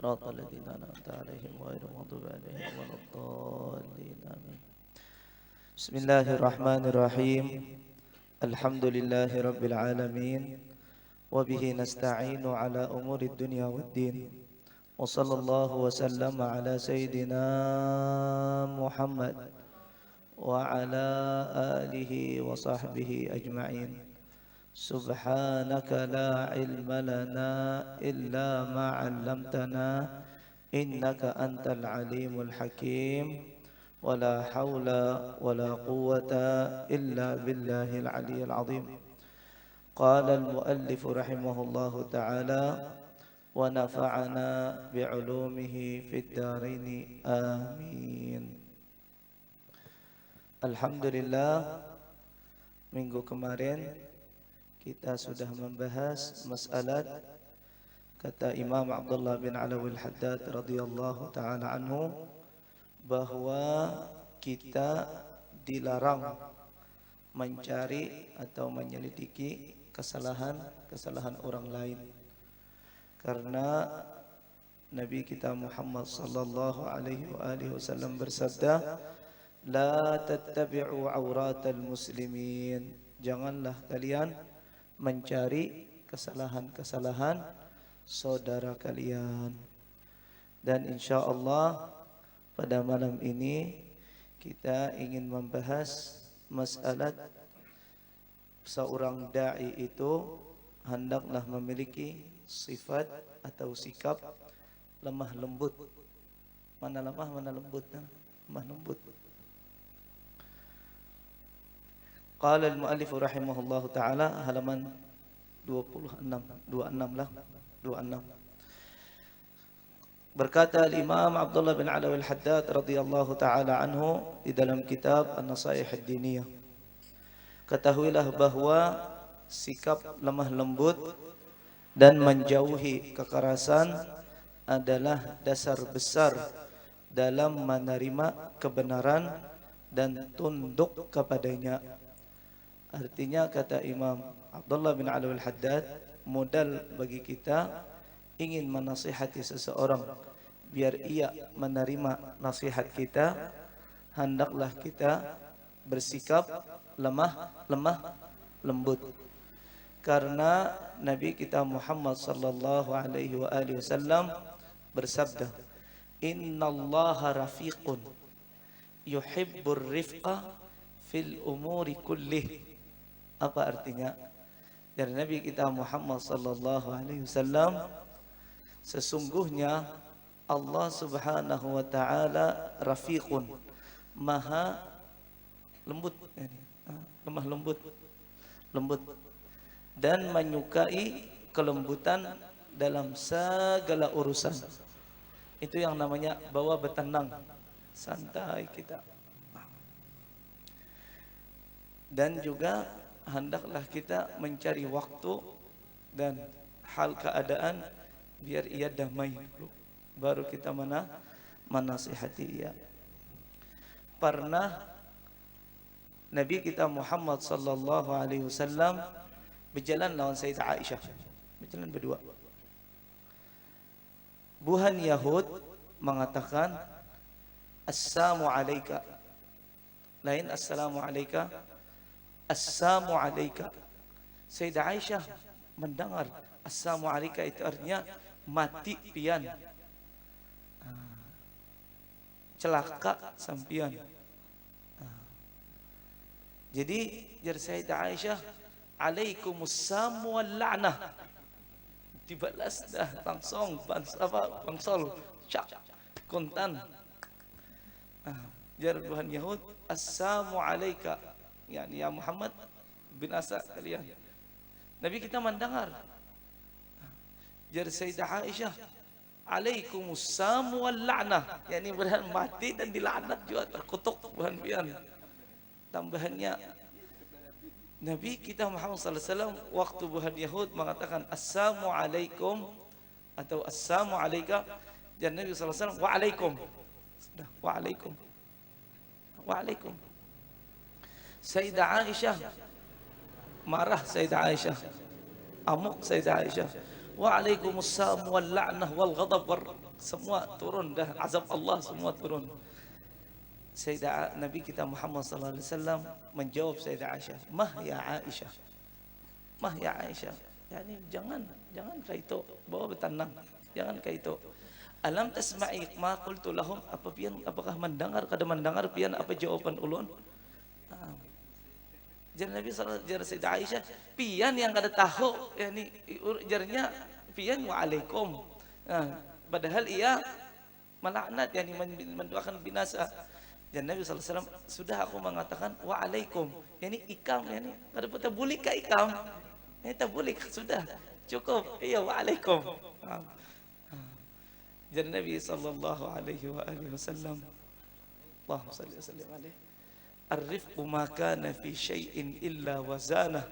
صراط الذين أنعمت عليهم غير المغضوب عليهم ولا الضالين آمين. بسم الله الرحمن الرحيم. الحمد لله رب العالمين وبه نستعين على أمور الدنيا والدين وصلى الله وسلم على سيدنا محمد وعلى آله وصحبه أجمعين. سبحانك لا علم لنا إلا ما علمتنا إنك أنت العليم الحكيم ولا حول ولا قوة إلا بالله العلي العظيم. قال المؤلف رحمه الله تعالى ونفعنا بعلومه في الدارين آمين. Alhamdulillah, minggu kemarin kita sudah membahas masalah kata Imam Abdullah bin Alawil Haddad radhiyallahu ta'ala anhu bahwa kita dilarang mencari atau menyelidiki kesalahan orang lain, karena Nabi kita Muhammad sallallahu alaihi wasallam bersabda, la tattabi'u auratal muslimin, janganlah kalian mencari kesalahan-kesalahan saudara kalian. Dan insyaallah pada malam ini kita ingin membahas masalah seorang dai itu hendaklah memiliki sifat atau sikap lemah lembut. Mana lemah, mana lembut? Lemah lembut. Qala al-muallif rahimahullahu taala, halaman 26 lah, 26. Berkata al-Imam Abdullah bin Alawi al-Haddad radhiyallahu taala anhu di dalam kitab An-Nasaih ad-Diniyah, ketahuilah bahwa sikap lemah lembut dan menjauhi kekerasan adalah dasar besar dalam menerima kebenaran dan tunduk kepadanya. Artinya kata Imam Abdullah bin Alawi al-Haddad, modal bagi kita ingin menasihati seseorang biar ia menerima nasihat kita, hendaklah kita bersikap lemah lembut. Karena Nabi kita Muhammad sallallahu alaihi wasallam bersabda, innallaha rafiqun yuhibbur rifqa fil umuri kullih. Apa artinya? Dari Nabi kita Muhammad sallallahu alaihi wasallam, sesungguhnya Allah Subhanahu wa taala rafiqun, maha lembut, lemah lembut dan menyukai kelembutan dalam segala urusan. Itu yang namanya bawa bertenang, santai kita. Dan juga hendaklah kita mencari waktu dan hal keadaan biar ia damai dulu, baru kita menasihati ia. Pernah Nabi kita Muhammad sallallahu alaihi wasallam berjalan lawan Sayyidah Aisyah, berjalan berdua. Buhan Yahud mengatakan assalamu alayka, lain assalamu alayka, assalamu alayka. Sayyidah Aisyah mendengar assalamu alayka itu artinya mati pian, celaka sampian. Jadi jar Sayyidah Aisyah, alaikumussalam wal la'nah, dibalas dah langsung bangsol cak kontan. Jar Tuhan Yahud, assalamu alayka, yani ya Muhammad, binasa kalian. Nabi kita mendengar. Jar Sayyidah Aisyah, alaikumussalam wal la'nah, yani berhan mati dan dilaknat juga, terkutuk Tuhan pian. Tambahannya Nabi kita Muhammad sallallahu alaihi wasallam waktu buhan Yahud mengatakan assalamu alaikum atau assalamu alayka, dan Nabi sallallahu alaihi wasallam wa alaikum. Sudah, wa alaikum. Wa alaikum. Sayyidah Aisyah marah, Sayyidah Aisyah amuk, Sayyidah Aisyah, Waalaikumsalam wal la'nah wal ghadab semua turun dah, azab Allah semua turun. Sayyidah Nabi kita Muhammad sallallahu alaihi wasallam menjawab Sayyidah Aisyah, "Mah ya Aisyah. Mah ya Aisyah." Yani jangan kau itu bawa bertenang. Jangan kau itu. Alam tasma'i ma qultu lahum, apakah mendengar pian apa jawaban ulun? Jar Nabi sallallahu alaihi wasallam Sayyidah Aisyah, pian yang kada tahu yani jarnya pian waalaikum. Padahal ia melaknat yani mendoakan binasa. Dan Nabi SAW sudah aku mengatakan waalaikum, yani ikam, yani kada pun tabuli ka ikam, ini tabuli sudah cukup, iya waalaikum. Jadi Nabi sallallahu alaihi wa alihi wasallam, Allahumma salli wa sallim alaihi, ar-rifqu ma kana fi syai'in illa wazanah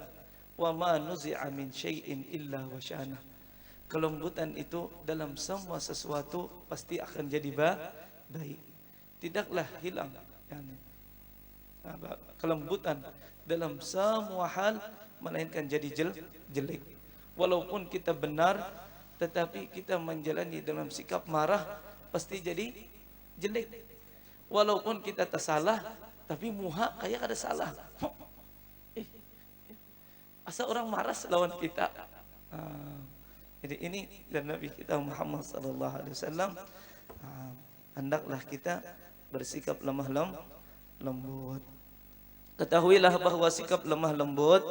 wa ma nuzi'a min syai'in illa wasyanah. Kelembutan itu dalam semua sesuatu pasti akan jadi baik. Tidaklah hilang yani, kelembutan dalam semua hal melainkan jadi jelek. Walaupun kita benar tetapi kita menjalani dalam sikap marah pasti jadi jelek. Walaupun kita tersalah tapi muha kayak ada salah. Asa orang marah lawan kita. Jadi ini dan Nabi kita Muhammad sallallahu alaihi wasallam, hendaklah kita bersikap lemah lembut. Ketahuilah bahwa sikap lemah lembut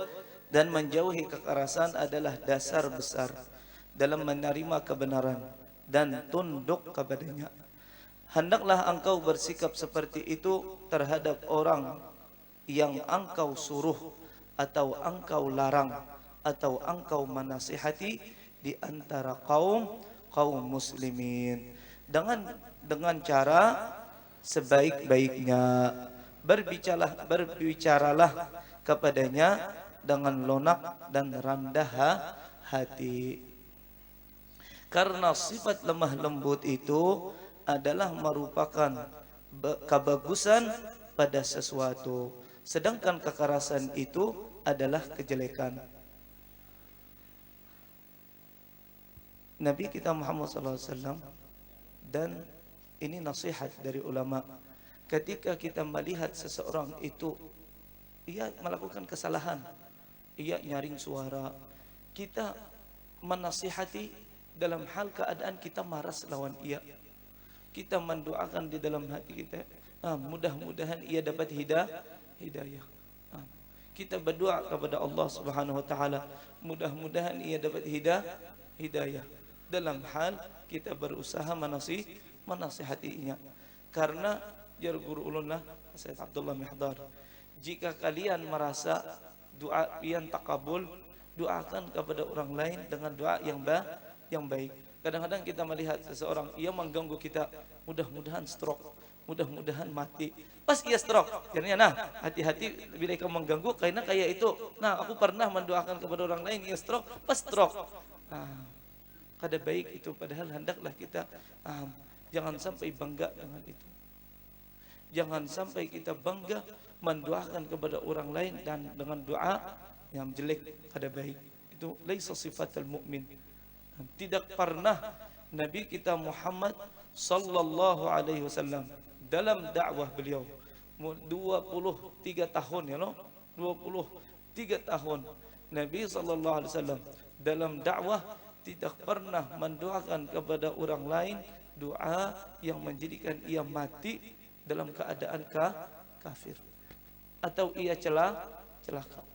dan menjauhi kekerasan adalah dasar besar dalam menerima kebenaran dan tunduk kepadanya. Hendaklah engkau bersikap seperti itu terhadap orang yang engkau suruh atau engkau larang atau engkau menasihati di antara kaum muslimin dengan cara sebaik-baiknya. Berbicaralah kepadanya dengan lunak dan rendah hati. Karena sifat lemah lembut itu adalah merupakan kebagusan pada sesuatu, sedangkan kekerasan itu adalah kejelekan. Nabi kita Muhammad SAW, dan ini nasihat dari ulama, ketika kita melihat seseorang itu ia melakukan kesalahan, ia nyaring suara, kita menasihati dalam hal keadaan kita maras lawan ia. Kita mendoakan di dalam hati kita, mudah-mudahan ia dapat hidayah. Kita berdoa kepada Allah Subhanahu wa taala, mudah-mudahan ia dapat hidayah. Dalam hal kita berusaha menasihatinya. Karena jar guru ulunlah Sayyid Abdullah Mihdar, jika kalian merasa doa pian takabul, doakan kepada orang lain dengan doa yang baik. Kadang-kadang kita melihat seseorang ia mengganggu kita, mudah-mudahan stroke, mudah-mudahan mati. Pas ia stroke, jadinya hati-hati bila kau mengganggu karena kayak itu. Aku pernah mendoakan kepada orang lain ia stroke, pas stroke. Kada baik itu, padahal hendaklah kita jangan sampai bangga dengan itu. Jangan sampai kita bangga mendoakan kepada orang lain dan dengan doa yang jelek, kada baik. Itu laisa sifatul mukmin. Tidak pernah Nabi kita Muhammad sallallahu alaihi wasallam dalam dakwah beliau 23 tahun 23 tahun Nabi sallallahu alaihi wasallam dalam dakwah tidak pernah mendoakan kepada orang lain doa yang menjadikan ia mati dalam keadaan kafir atau ia celaka.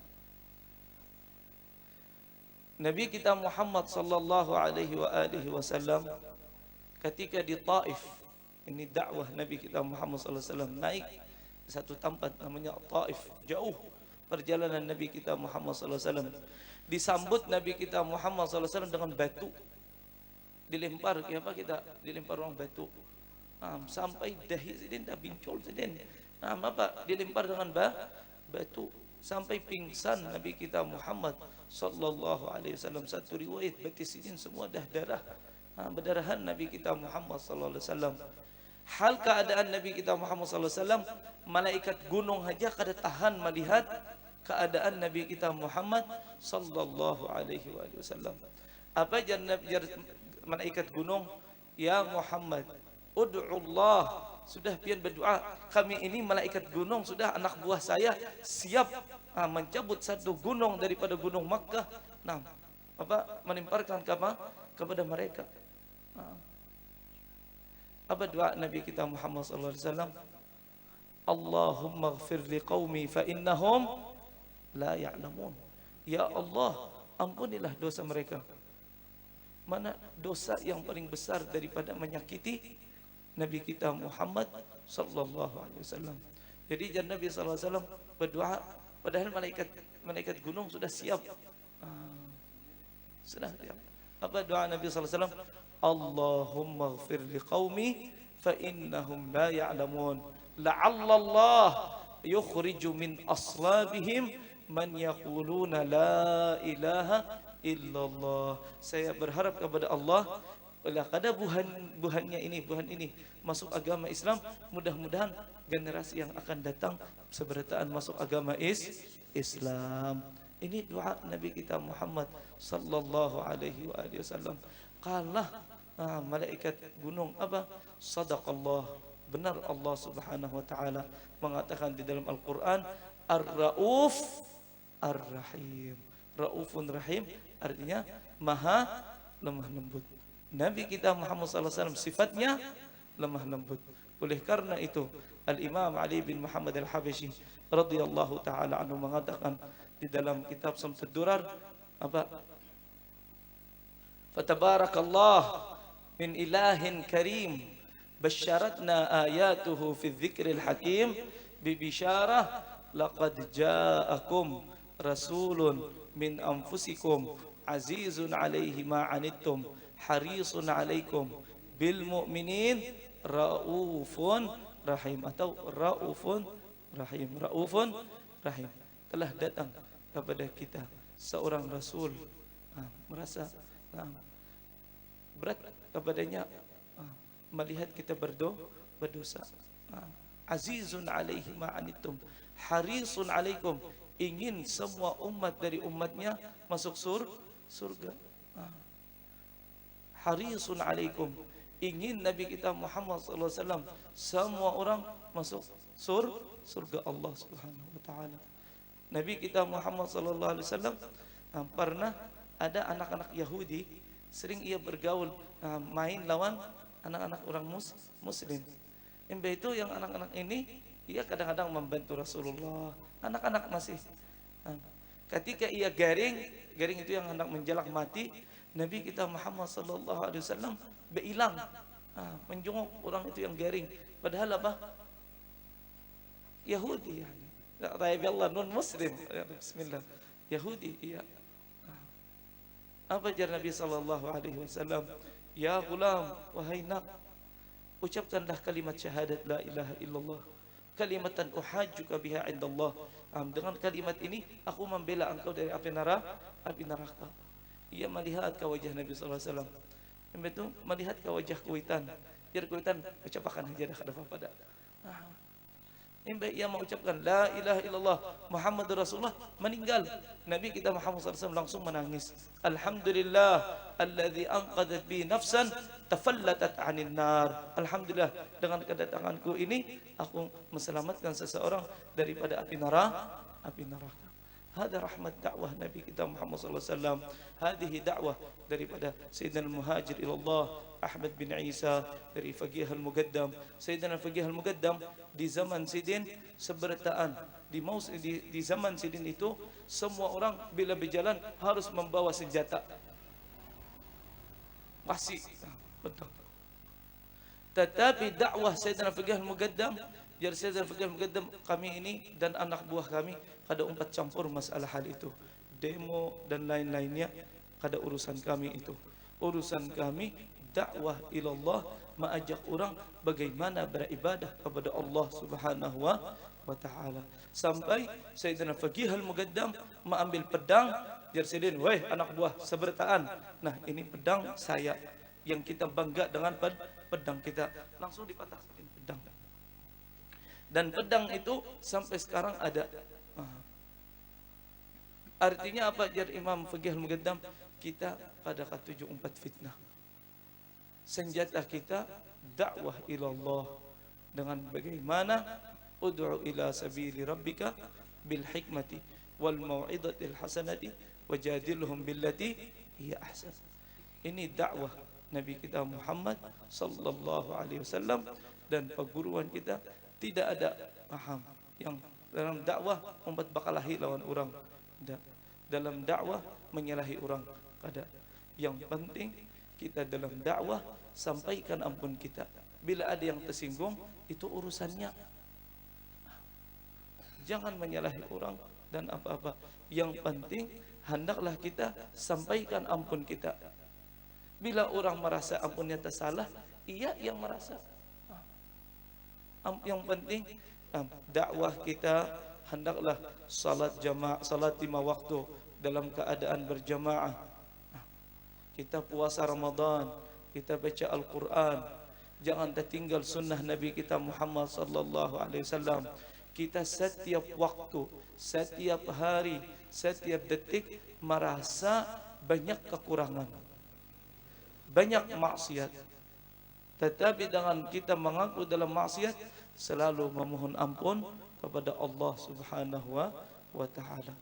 Nabi kita Muhammad sallallahu alaihi wasallam ketika di Taif, ini dakwah Nabi kita Muhammad sallallahu alaihi wasallam naik satu tempat namanya Taif, jauh perjalanan Nabi kita Muhammad sallallahu alaihi wasallam. Disambut Nabi kita Muhammad sallallahu alaihi wasallam dengan batu. Dilempar kita dilempar orang batu. Sampai dahi sidin dah bincol sidin. Dilempar dengan batu sampai pingsan Nabi kita Muhammad sallallahu alaihi wasallam. Satu riwayat betis sidin semua dah darah. Berdarahan Nabi kita Muhammad sallallahu alaihi wasallam. Hal keadaan Nabi kita Muhammad sallallahu alaihi wasallam, malaikat gunung saja kada tahan melihat keadaan Nabi kita Muhammad sallallahu alaihi wasallam. Apa jar malaikat gunung, ya Muhammad, ud'ullah, sudah pian berdoa. Kami ini malaikat gunung, sudah anak buah saya siap mencabut satu gunung daripada gunung Makkah. Nah, apa menimparkan kepada mereka. Apa doa Nabi kita Muhammad sallallahu alaihi wasallam? Allahumma ighfir liqaumi fa innahum la ya'lamun. Ya Allah, ampunilah dosa mereka. Mana dosa yang paling besar daripada menyakiti Nabi kita Muhammad sallallahu alaihi wasallam. Jadi Nabi sallallahu alaihi wasallam berdoa padahal malaikat gunung sudah siap. Sudah siap. Apa doa Nabi sallallahu alaihi wasallam? Allahumma ighfir liqaumi fa innahum la ya'lamun. La'alla Allah yukhriju min aslabihim man yaquluna la ilaha illallah. Saya berharap kepada Allah, bila kada buhan ini masuk agama Islam, mudah-mudahan generasi yang akan datang seberataan masuk agama Islam. Ini doa Nabi kita Muhammad sallallahu alaihi wasallam. Kalah malaikat gunung apa? Sadaqallah. Benar Allah Subhanahu wa taala mengatakan di dalam Al-Qur'an, Ar-Rauf Ar-Rahim. Raufun Rahim artinya maha lemah lembut. Nabi kita Muhammad sallallahu alaihi wasallam sifatnya lemah lembut. Oleh karena itu Al-Imam Ali bin Muhammad Al-Habashi radhiyallahu taala anhu mengatakan di dalam kitab Samsud Durar apa? Fatabarakallah min ilahin karim basyaratna ayatuhu fi dzikril hakim bi bisyarah laqad ja'akum rasulun min anfusikum azizun alaihi ma anittum harisun alaikum bil mu'minin raufun rahim atau raufun rahim. Telah datang kepada kita seorang rasul, merasa berat kepadanya melihat kita berdosa. Azizun alaihi ma anittum harisun alaikum, ingin semua umat dari umatnya masuk surga. Harisun alaikum, ingin Nabi kita Muhammad sallallahu alaihi wasallam semua orang masuk surga Allah Subhanahu wa taala. Nabi kita Muhammad sallallahu alaihi wasallam pernah ada anak-anak Yahudi sering ia bergaul main lawan anak-anak orang muslim. Itu yang anak-anak ini ia kadang-kadang membantu Rasulullah. Anak-anak masih ketika ia garing itu yang hendak menjelak mati, Nabi kita Muhammad sallallahu alaihi wasallam berhilang menjenguk orang itu yang garing. Padahal apa? Yahudi yani. Raib Allah non muslim. Bismillah. Yahudi iya. Apa jar Nabi sallallahu alaihi wasallam? Ya gulam, wahai nak, ucapkanlah kalimat syahadat la ilaha illallah, kalimatan uhajjuka biha indallah. Dengan kalimat ini aku membela engkau dari api neraka. Ia melihat ke wajah Nabi sallallahu alaihi wasallam. Itu melihat ke wajah Kuwaitan. Jar Kuwaitan ucapkan hajadah kada pada. Ia mengucapkan la ilaha illallah Muhammadur Rasulullah, meninggal. Nabi kita Muhammad SAW langsung menangis. Alhamdulillah alladzi anqadhat bi nafsan tafallatat 'anil nar. Alhamdulillah, dengan kedatanganku ini aku meselamatkan seseorang daripada api neraka. Hada rahmat dakwah Nabi kita Muhammad sallallahu alaihi wasallam. Hadhihi dakwah daripada Sayyidina Al-Muhajir ilallah Ahmad bin Isa dari Faqih Al-Muqaddam. Sayyidina Faqih Al-Muqaddam di zaman Sidin seberataan di zaman Sidin itu semua orang bila berjalan harus membawa senjata. Pasti betul. Tetapi dakwah Sayyidina Faqih Al-Muqaddam, jadi Sayyidina Faqih Al-Muqaddam, kami ini dan anak buah kami kada umpat campur masalah hal itu. Demo dan lain-lainnya kada urusan kami itu. Urusan kami dakwah ilallah, mengajak orang bagaimana beribadah kepada Allah Subhanahu wa taala. Sampai Sayyidina Faqih Al-Muqaddam mengambil pedang, jar Sayyidin, "Weh anak buah seberataan. Nah, ini pedang saya yang kita bangga dengan pedang kita." Langsung dipatahkan pedang. Dan pedang itu sampai sekarang ada. Artinya apa jar Imam Faqih Al-Muqaddam? kita pada ketujuh empat fitnah. Senjata kita dakwah ilallah dengan bagaimana ud'u ila sabili rabbika bil hikmati wal mau'izatil hasanati wajadilhum billati hiya ahsan. Ini dakwah Nabi kita Muhammad sallallahu alaihi wasallam, dan perguruan kita tidak ada paham yang dalam dakwah membuat bakalahi lawan orang, dalam dakwah menyalahi orang. Kada. Yang penting kita dalam dakwah sampaikan ampun kita. Bila ada yang tersinggung, itu urusannya. Jangan menyalahi orang dan apa-apa. Yang penting hendaklah kita sampaikan ampun kita. Bila orang merasa ampunnya tersalah, ia yang merasa. Yang penting dakwah kita hendaklah salat jamaah, salat 5 waktu dalam keadaan berjamaah. Kita puasa Ramadan, kita baca Al-Quran, jangan tertinggal sunnah Nabi kita Muhammad sallallahu alaihi wasallam. Kita setiap waktu, setiap hari, setiap detik merasa banyak kekurangan, banyak maksiat. Tetapi dengan kita mengaku dalam maksiat, selalu memohon ampun kepada Allah Subhanahu wa taala.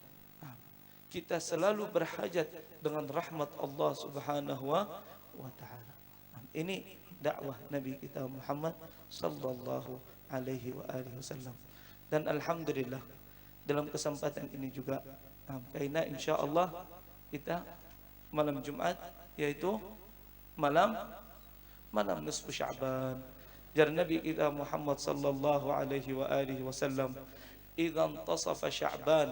Kita selalu berhajat dengan rahmat Allah Subhanahu wa taala. Ini dakwah Nabi kita Muhammad sallallahu alaihi wa alihi wasallam. Dan alhamdulillah dalam kesempatan ini juga karena insyaallah kita malam Jumat, yaitu malam nisfu Sya'ban. Jar Nabi kita Muhammad sallallahu alaihi wa alihi wasallam, "Idza intasafa Sya'ban,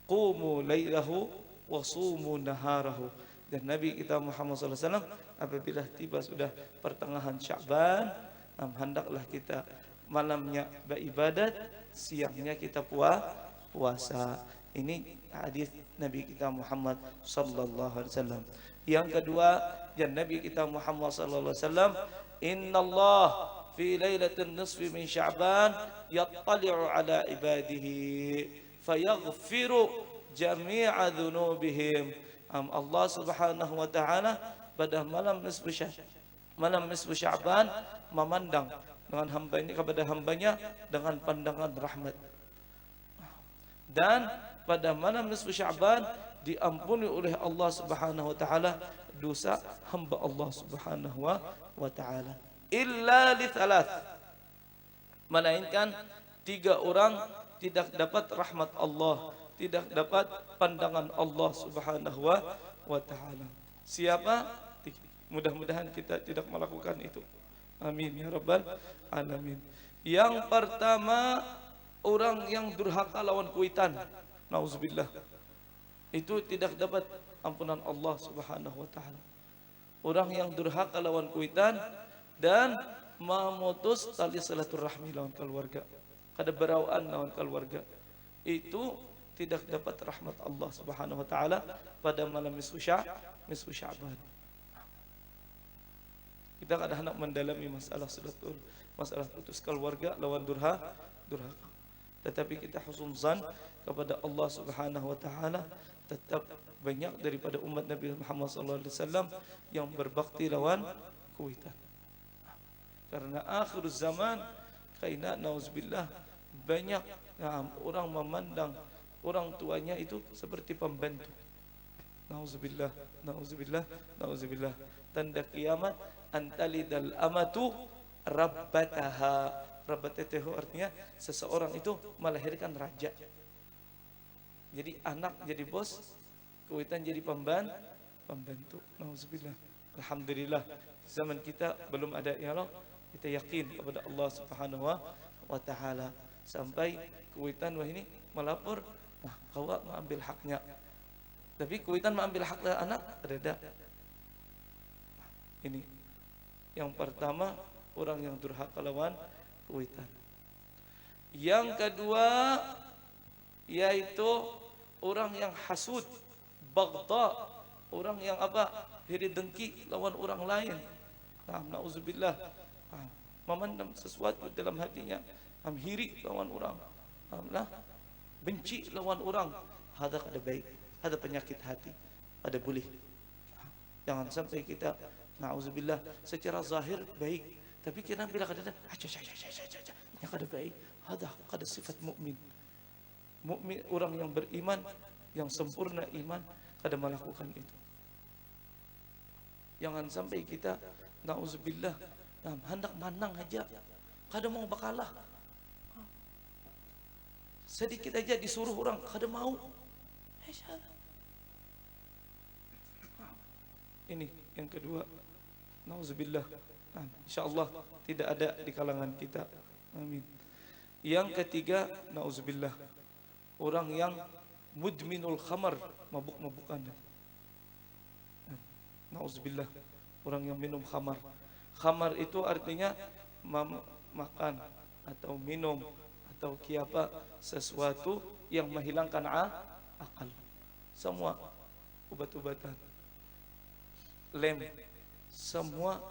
qumu lailahu wa sumu naharahu." Dan Nabi kita Muhammad sallallahu alaihi wasallam, apabila tiba sudah pertengahan Sya'ban, hendaklah kita malamnya beribadat, siangnya kita puasa. Ini hadis Nabi kita Muhammad sallallahu alaihi wasallam. Yang kedua, dan Nabi kita Muhammad sallallahu alaihi wasallam, "Innallah fi lailatin nisfi min Sya'ban yattali'u ala ibadihi fayaghfiru jami'a dzunubihim." Allah Subhanahu wa taala pada malam nisfu Sya'ban memandang dengan hambanya, kepada hambanya dengan pandangan rahmat. Dan pada malam nisfu Sya'ban diampuni oleh Allah Subhanahu wa taala dosa hamba Allah Subhanahu wa taala. Illa li thalath, melainkan 3 orang tidak dapat rahmat Allah, tidak dapat pandangan Allah Subhanahu wa taala. Siapa? Mudah-mudahan kita tidak melakukan itu. Amin ya rabbal alamin. Yang pertama, orang yang durhaka lawan kuitan. Nauzubillah. Itu tidak dapat ampunan Allah Subhanahu wa taala. Orang yang durhaka lawan kuitan dan memutus tali silaturahmi lawan keluarga, kada berawaan lawan keluarga, itu tidak dapat rahmat Allah Subhanahu wa taala pada malam nisfu Sya'ban. Kita kadang hendak mendalami masalah putus keluarga lawan durhaka. Tetapi kita husnuzan kepada Allah Subhanahu wa taala, tetap banyak daripada umat Nabi Muhammad sallallahu alaihi wasallam yang berbakti lawan kuitan. Karena akhir zaman kaina nauzubillah banyak orang memandang orang tuanya itu seperti pembantu. Nauzubillah. Tanda kiamat antalidal amatu rabbataha. Rabbatahu artinya seseorang itu melahirkan raja. Jadi anak jadi bos, kuitan jadi pembantu. Nauzubillah. Alhamdulillah zaman kita belum ada ya Allah. Kita yakin kepada Allah Subhanahu wa taala sampai kuitan wah ini melapor, nah kau mengambil haknya. Tapi kuitan mengambil hak anak ada. Ini yang pertama, orang yang durhaka lawan kuitan. Yang kedua yaitu orang yang hasud, baghdha, orang yang iri dengki lawan orang lain. Nauzubillah. Memandang sesuatu dalam hatinya, iri lawan orang, benci lawan orang. Hada kada baik, ada penyakit hati. kada boleh. Jangan sampai kita na'udzubillah secara zahir baik, tapi kira bila kada yang kada baik, ada kada sifat mukmin. Mukmin orang yang beriman, yang sempurna iman, kada melakukan itu. Jangan sampai kita na'udzubillah hendak menang aja, kada mau bakalah. Sedikit aja disuruh orang kada mau. Ini yang kedua, nauzubillah. Insyaallah tidak ada di kalangan kita. Amin. Yang ketiga, nauzubillah, orang yang mudminul khamar, mabuk-mabukan. Nauzubillah, orang yang minum khamar. Khamar itu artinya makan atau minum atau kiapa sesuatu yang menghilangkan akal. Semua obat-obatan, lem, semua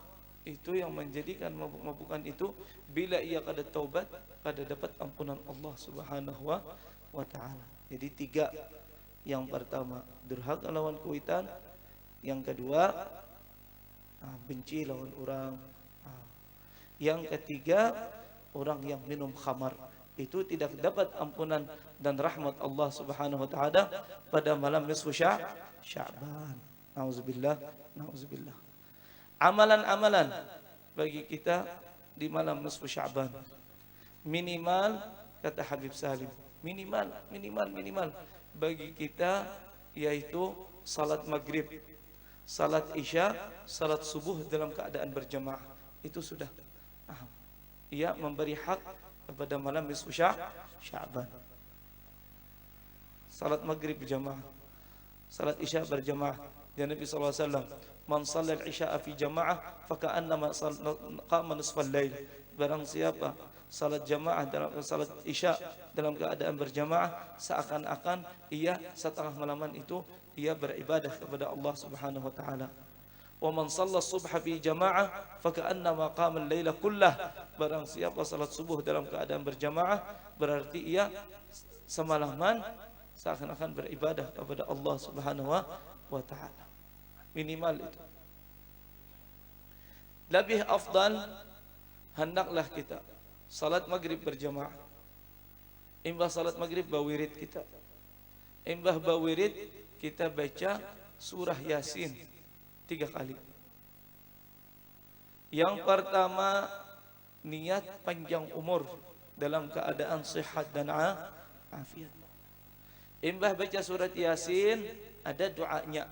itu yang menjadikan mabuk-mabukan itu, bila ia kada taubat, kada dapat ampunan Allah Subhanahu wa taala. Jadi tiga. Yang pertama, durhaka lawan kuitan. Yang kedua, benci lawan orang. Yang ketiga, orang yang minum khamar. Itu tidak dapat ampunan dan rahmat Allah Subhanahu wa taala pada malam nisfu Sya'ban. Nauzubillah, nauzubillah. Amalan-amalan bagi kita di malam nisfu Sya'ban. Minimal, kata Habib Salim, minimal bagi kita yaitu salat maghrib, salat isya, salat subuh dalam keadaan berjamaah. Itu sudah. Ia memberi hak kepada malam nisfu Sya'ban. Salat maghrib berjamaah, salat isya berjamaah. Dan Nabi sallallahu alaihi wasallam, man shalla al-isya'a fi jamaah faka'annama qama nisfal lail. Barang siapa salat jamaah dalam salat isya dalam keadaan berjamaah, seakan-akan ia setengah malaman itu ia beribadah kepada Allah Subhanahu wa taala. Wa man shalla as-subha fi jamaah faka'annama qama al-laila kullah. Barang siapa salat subuh dalam keadaan berjamaah, berarti ia semalaman seakan-akan beribadah kepada Allah Subhanahu wa taala. Minimal itu. Lebih afdal, hendaklah kita salat maghrib berjamaah. Imbah salat maghrib bawirid kita. Imbah bawirid kita baca surah Yasin 3 kali. Yang pertama, niat panjang umur dalam keadaan sehat dan afiat. Imbah baca surat Yasin, ada doanya.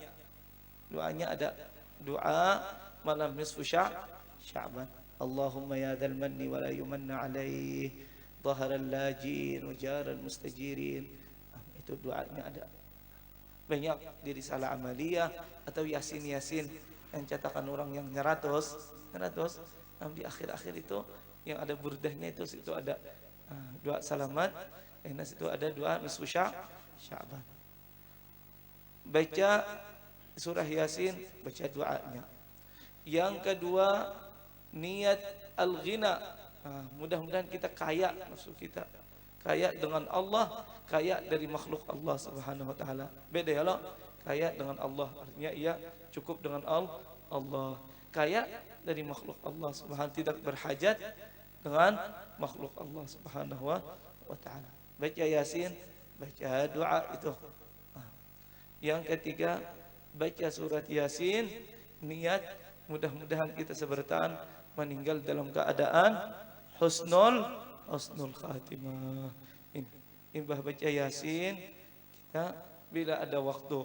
Doanya ada doa malam nisfu Sya'ban. Allahumma ya dzal manni wa la yumanna alaih, dhaharal lajin wa jaral mustajirin. Itu doanya ada. Banyak di risalah amaliyah atau yasin yang cetakan orang yang 100 di akhir-akhir itu yang ada burdahnya itu ada doa salamat, yang situ ada doa nisfu Sya'ban. Baca surah Yasin, baca doanya. Yang kedua, niat al-ghina. Mudah-mudahan kita kaya nafsu kita, kaya dengan Allah, kaya dari makhluk Allah Subhanahu wa taala. Beda ya loh, kaya dengan Allah artinya ia cukup dengan Allah. Kaya dari makhluk Allah Subhanahu, tidak berhajat dengan makhluk Allah Subhanahu wa taala. Baca Yasin, baca doa itu. Yang ketiga, baca surat Yasin, niat mudah-mudahan kita sebertaan meninggal dalam keadaan husnul khatimah. Imbah baca Yasin, kita bila ada waktu,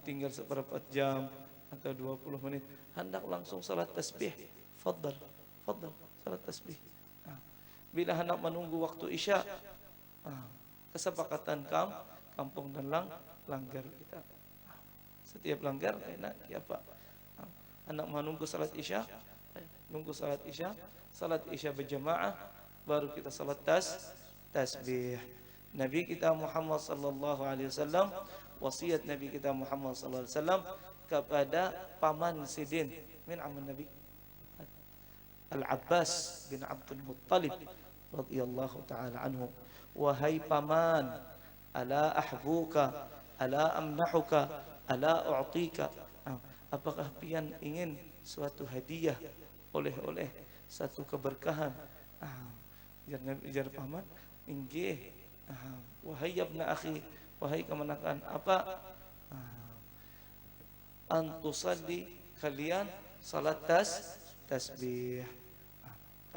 tinggal seperempat jam atau 20 menit, hendak langsung salat tasbih. Fadal salat tasbih. Bila hendak menunggu waktu isya, kesepakatan kampung dan langgar kita. Setiap langgar enak apa? Anak menunggu salat isya, salat isya berjamaah, baru kita salat tasbih. Nabi kita Muhammad sallallahu alaihi wasallam, wasiat Nabi kita Muhammad sallallahu alaihi wasallam kepada paman Sidin min aman Nabi Al-Abbas bin Abdul Muttalib radhiyallahu taala anhu, wahai paman, ala ahbuka ala amnahuka Ala u'tika. Apakah pian ingin suatu hadiah, oleh-oleh, satu keberkahan? Jar paman, inggih. Wahai yabna akhi, wahai kemenakan, apa? Antusalli, kalian salat tasbih.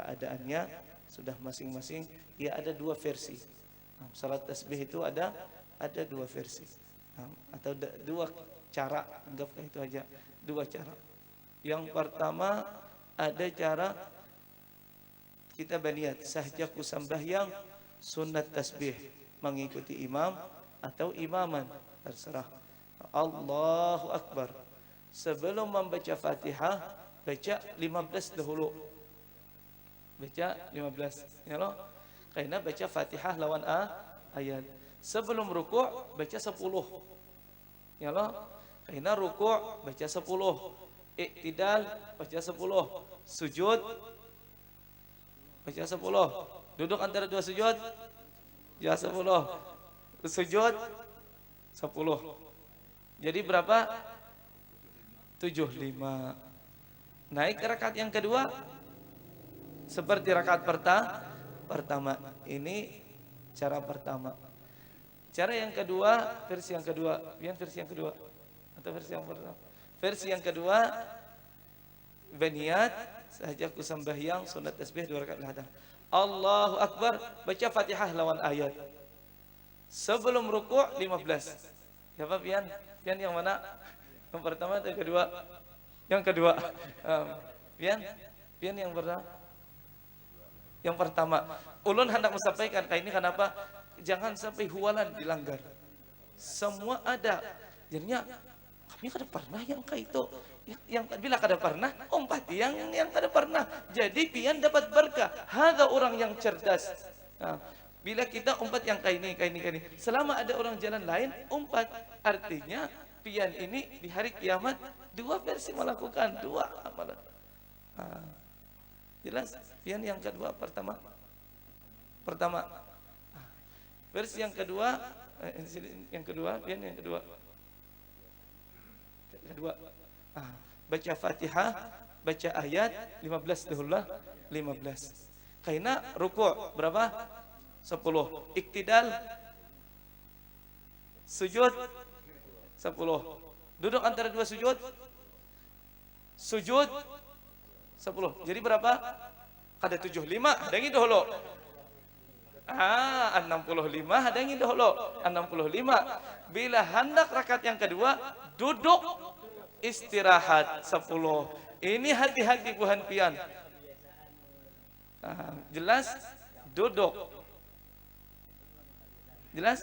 Keadaannya sudah masing-masing, ya ada dua versi. Salat tasbih itu ada dua versi, atau dua cara, anggaplah itu aja, dua cara. Yang pertama, ada cara kita berniat sahjaku sembahyang sunat tasbih, mengikuti imam atau imaman, terserah. Allahu Akbar. Sebelum membaca Fatihah, baca 15 dahulu. Baca 15, ya loh. Karena baca Fatihah lawan ayat. Sebelum rukuk baca 10. Ya loh. Karena rukuk baca 10. Iktidal baca 10. Sujud baca 10. Duduk antara dua sujud ya 10. Sujud 10. Jadi berapa? 75. Naik ke rakaat yang kedua seperti rakaat pertama. Ini cara pertama. Cara yang kedua, versi yang kedua. Versi yang kedua atau versi yang pertama? Versi yang kedua, berniat saja ku sembahyang sunat tasbih 2 rakaat lahar. Allahu Akbar, baca Fatihah lawan ayat. Sebelum rukuk 15. Siapa pian? Pian yang mana? Yang pertama atau yang kedua? Yang kedua. Pian yang pertama. Yang pertama. Ulun hendak menyampaikan kayak ini, kenapa? Jangan sampai huwalan dilanggar. Semua ada. Jadinya kami kada pernah yang kayak itu. Yang bila kada pernah, umpat yang kada pernah. Jadi pian dapat berkah. Ada orang yang cerdas. Bila kita umpat yang kayak ini. Selama ada orang jalan lain, umpat. Artinya pian ini di hari kiamat dua versi melakukan dua amalan. Jelas? Pian yang kedua, pertama. Versi yang kedua, pian yang kedua. Baca Fatihah, baca ayat 15 dahulu, 15. Karena rukuk berapa? 10. Iktidal, sujud 10. Duduk antara dua sujud 10. Jadi berapa? Ada 75, ada yang dahulu. 65, ada yang dahulu. 65. Bila hendak rakaat yang kedua, duduk istirahat 10. Ini hati-hati buhan pian. Jelas? Duduk. Jelas?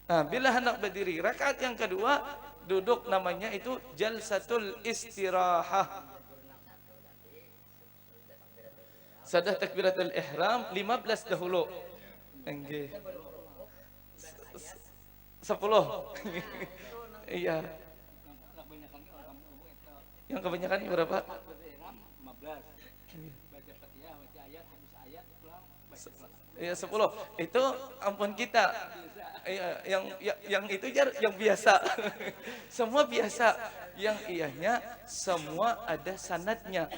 Bila hendak berdiri, rakaat yang kedua duduk, namanya itu jalsatul istirahah. Sadah takbiratul ihram 15 dahulu. Nggih. 10. Iya. Yang kebanyakan ini berapa? 15. Baca Fatihah, baca ayat, habis ayat pulang baca. Iya 10. Itu ampun kita. Yang itu yang biasa. Semua biasa. Yang ianya semua ada sanadnya.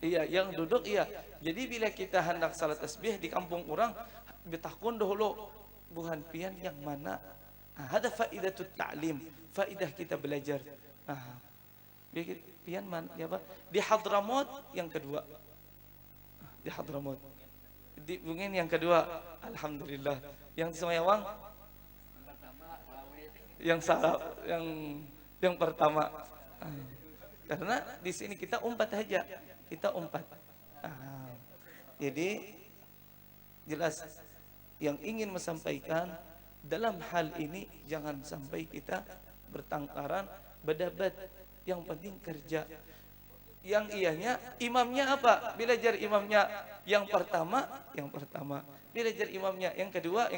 Iya, yang duduk iya. Jadi bila kita hendak salat tasbih di kampung orang, betakun dahulu buhan pian yang mana? Ada faidatut ta'lim, faidah kita belajar. Pian ya apa? Di Hadramut yang kedua. Di Hadramut. Di Bungin yang kedua, alhamdulillah. Yang di Semayawang yang salah, yang pertama. Karena di sini kita umpat aja. Kita umpat. Jadi jelas yang ingin menyampaikan dalam hal ini, jangan sampai kita bertangkaran, berdebat. Yang penting kerja. Yang ianya imamnya apa? Bila jar imamnya yang pertama. Bila jar imamnya yang kedua.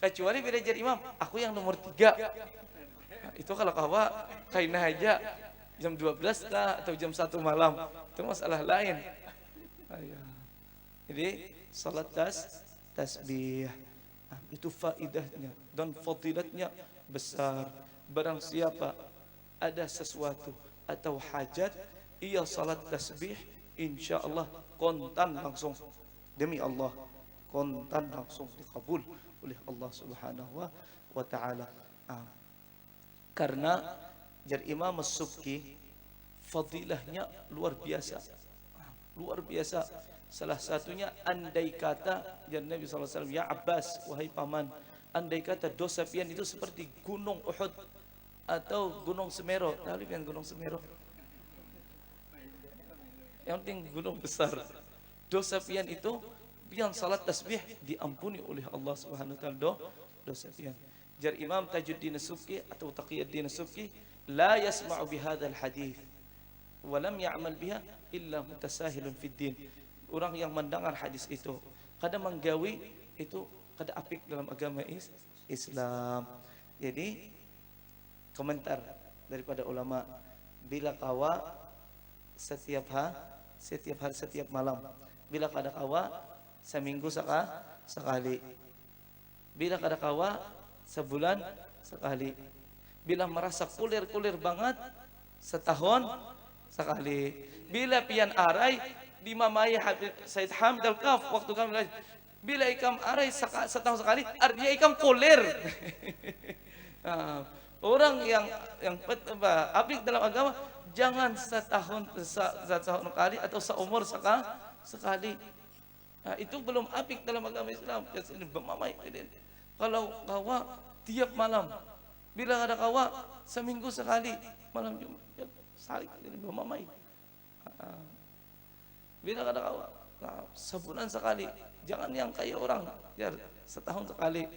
Kecuali bila jar imam, aku yang nomor 3. Itu kalau kawa kaina aja jam 12 kah atau jam 1 malam, itu masalah lain. Jadi salat tasbih. Itu faidahnya dan fadilatnya besar. Barang siapa ada sesuatu atau hajat, ia salat tasbih, insya Allah kontan langsung, demi Allah kontan langsung dikabul oleh Allah Subhanahu wa taala. Karena jar Imam As-Subki fadilahnya luar biasa. Luar biasa. Salah satunya, andai kata jar Nabi SAW, ya Abbas, wahai paman, andai kata dosa pian itu seperti gunung Uhud atau gunung Semeru. Tahu pian gunung Semeru? Yang penting gunung besar. Dosa pian itu, pian salat tasbih diampuni oleh Allah Subhanahu wa taala dosa pian. Jar Imam Tajuddin As-Subki atau Taqiyuddin As-Subki, la yasma'u bihadzal hadits wa lam ya'mal biha illa mutasahilun fid din. Orang yang mendengar hadis itu kada menggawi itu kada apik dalam agama Islam. Jadi komentar daripada ulama, bila kawa setiap hari setiap malam, bila kada kawa seminggu sekali, bila kada kawa sebulan sekali, bila merasa kulir-kulir banget setahun sekali, bila pian arai di mamai Habib Said Hamid Al-Kaf waktu kami belajar, bila ikam arai setahun sekali, artinya ikam kulir. Orang yang apik dalam agama jangan setahun sekali atau seumur sekali. Itu belum apik dalam agama Islam. Jadi mamai. Kalau kawa tiap malam, bila ada kawa seminggu sekali, malam Jumat saling jadi mamai. Bila ada kawa sebulan sekali, jangan yang kayak orang ya setahun sekali,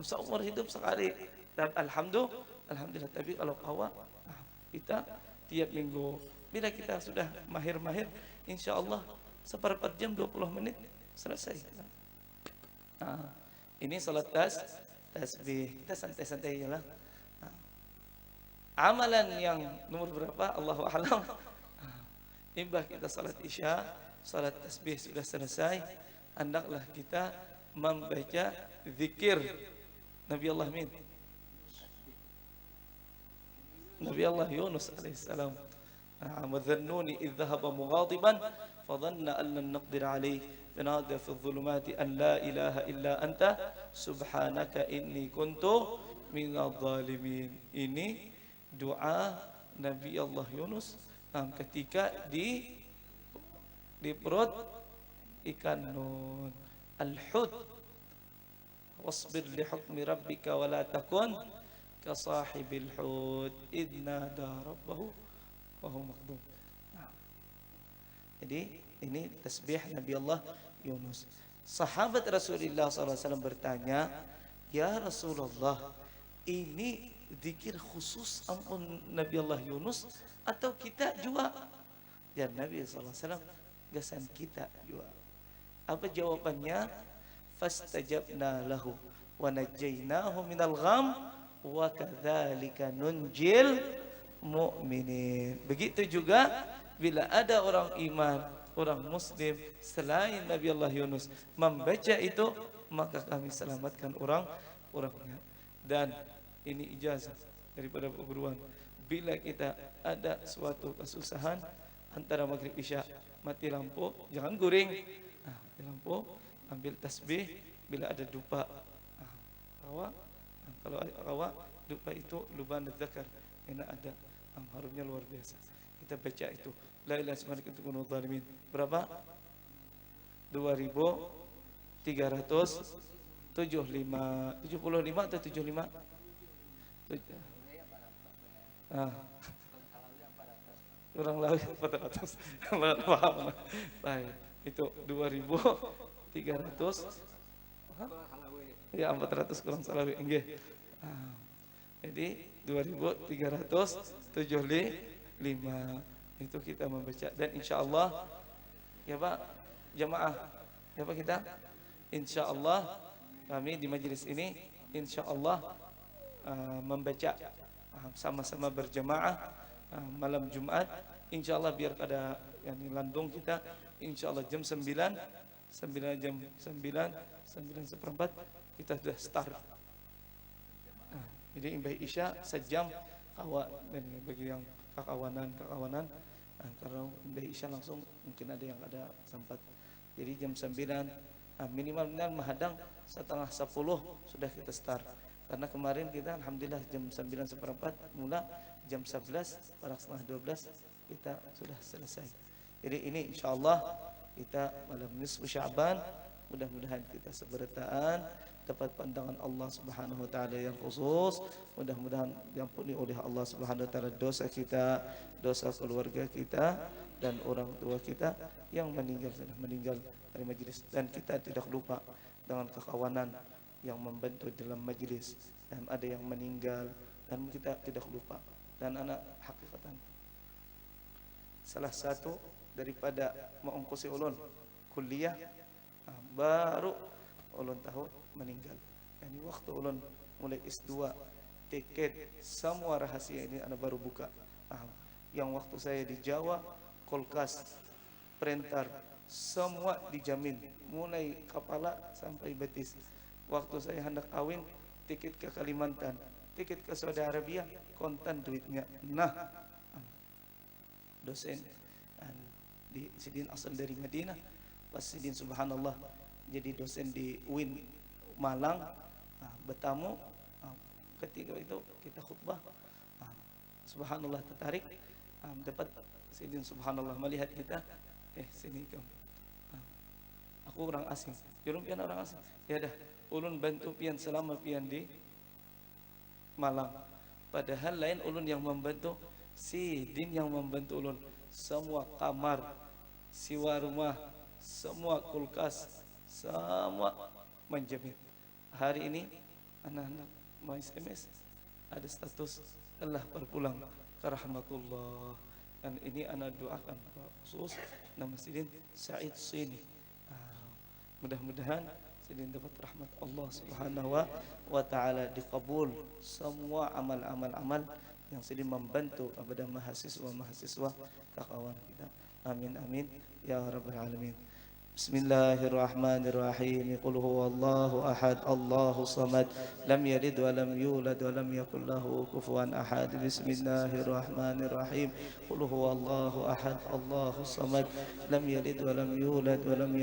seumur hidup sekali. Dan alhamdulillah. Tapi kalau kawa kita tiap minggu, bila kita sudah mahir, insya Allah seperempat jam 20 menit selesai. Ini salat tasbih, kita santai-santai aja lah. Amalan yang nomor berapa? Allahu a'lam. Imbah kita salat isya, salat tasbih sudah selesai, hendaklah kita membaca zikir Nabi Allah Yunus alaihissalam. Wa dhannuni idh dhahaba mughadiban fa dhanna an lan naqdir alayhi fanada fi dhulumati an la ilaha illa anta subhanaka inni kuntu minadh dhalimin. Ini doa Nabi Allah Yunus ketika di perut ikan nun, al-hud, wasbir li hukmi rabbika wa la takun ka sahibil hud idh nada rabbahu wa huwa makdum. Jadi ini tasbih Nabi Allah Yunus. Sahabat Rasulullah SAW bertanya, ya Rasulullah, ini zikir khusus ampun Nabi Allah Yunus atau kita juga? Dan Nabi SAW gasan kita juga. Apa jawabannya? Fastajabna lahu wa najjaynahu minal gham wa kadzalika nunjil mu'minin. Begitu juga bila ada orang iman, orang muslim selain Nabi Allah Yunus membaca itu, maka kami selamatkan orangnya. Dan ini ijazah daripada perguruan. Bila kita ada suatu kesusahan antara maghrib isya, mati lampu, jangan guring. Mati lampu, ambil tasbih. Bila ada dupa, kalau kawa dupa itu luban dzakar, enak ada, harumnya luar biasa. Kita baca itu. La ilaha illallah kuntu minadh dhalimin. Berapa? 2375. 75 atau 75? Kurang lebih 400. Paham. Baik, itu 2300. Ya 400 kurang salah nggih. Jadi 2375 itu kita membaca, dan insyaallah ya Pak jamaah, ya Pak kita insyaallah kami di majelis ini insyaallah membaca sama-sama berjamaah malam Jumat insyaallah, biar kada yang landung kita insyaallah jam 9 9 seperempat kita sudah start. Nah, jadi imbah isya sejam kawa dan bagi yang kakawanan karena imbah isya langsung mungkin ada yang ada sempat. Jadi jam 9 minimal menghadang setengah 10 sudah kita start. Karena kemarin kita alhamdulillah jam 9 seperempat mula, jam 11 pada setengah 12 kita sudah selesai. Jadi ini insyaallah kita malam nisfu Sya'ban, mudah-mudahan kita seberataan dapat pandangan Allah Subhanahu wa taala yang khusus. Mudah-mudahan diampuni oleh Allah Subhanahu wa taala dosa kita, dosa keluarga kita dan orang tua kita yang sudah meninggal dari majelis, dan kita tidak lupa dengan kekawanan yang membantu dalam majelis, dan ada yang meninggal dan kita tidak lupa. Dan anak hakikatan salah satu daripada mengongkosi ulun kuliah baru ulun tahu meninggal. Yani waktu ulun mulai S2 tiket semua rahasia ini anak baru buka. Yang waktu saya di Jawa kulkas, printer semua dijamin mulai kepala sampai betis. Waktu saya hendak kawin tiket ke Kalimantan, tiket ke Saudi Arabia, kontan duitnya. Nah, dosen di Sidin asal dari Madinah, pas Sidin subhanallah jadi dosen di UIN Malang, bertamu. Ketika itu kita khutbah, subhanallah tertarik, dapat Sidin subhanallah melihat kita, sini kamu, aku orang asing, jurung pian orang asing, ya dah ulun bantu pian selama pian di Malang. Padahal lain ulun yang membantu, Sidin yang membantu ulun. Semua kamar, sewa rumah, semua kulkas, semua menjamin. Hari ini anak-anak mau SMS ada status telah berpulang ke rahmatullah. Dan ini anak doakan khusus nama Sidin Said Sini. Mudah-mudahan Sidin dapat rahmat Allah Subhanahu wa taala, dikabul semua amal-amal yang Sidin membantu kepada mahasiswa kawan kita. Amin amin ya rabbal alamin. Bismillahirrahmanirrahim. Qul huwallahu ahad, Allahus samad, lam yalid wa lam yulad wa lam yakul lahu kufuwan ahad. Bismillahirrahmanirrahim. Qul huwallahu ahad, Allahus samad, lam yalid wa lam yulad wa lam